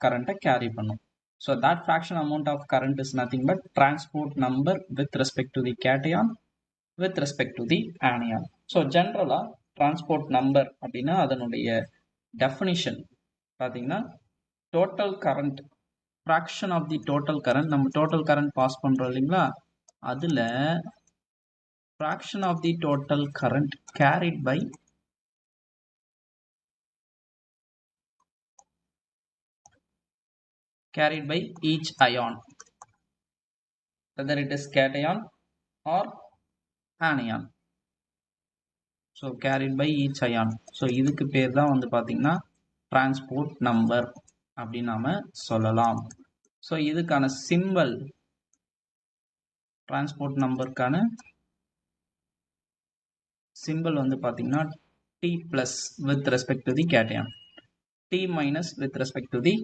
current carry பண்ணும். So that fraction amount of current is nothing but transport number with respect to the cation with respect to the anion. So generally transport number அப்படின்னா அதனுடைய definition பார்த்தீங்கன்னா total current fraction of the total current, நம்ம total current pass பண்றோம் இல்லைங்களா, அதுல fraction of the total current carried by each ion, whether it is cation or anion. So carried by each ion. So இதுக்கு பேர் தான் வந்து பார்த்தீங்கன்னா transport number அப்படின்னு நாம சொல்லலாம். ஸோ இதுக்கான சிம்பிள், டிரான்ஸ்போர்ட் நம்பருக்கான சிம்பிள் வந்து பார்த்தீங்கன்னா T plus with respect to the cation, T minus with respect to the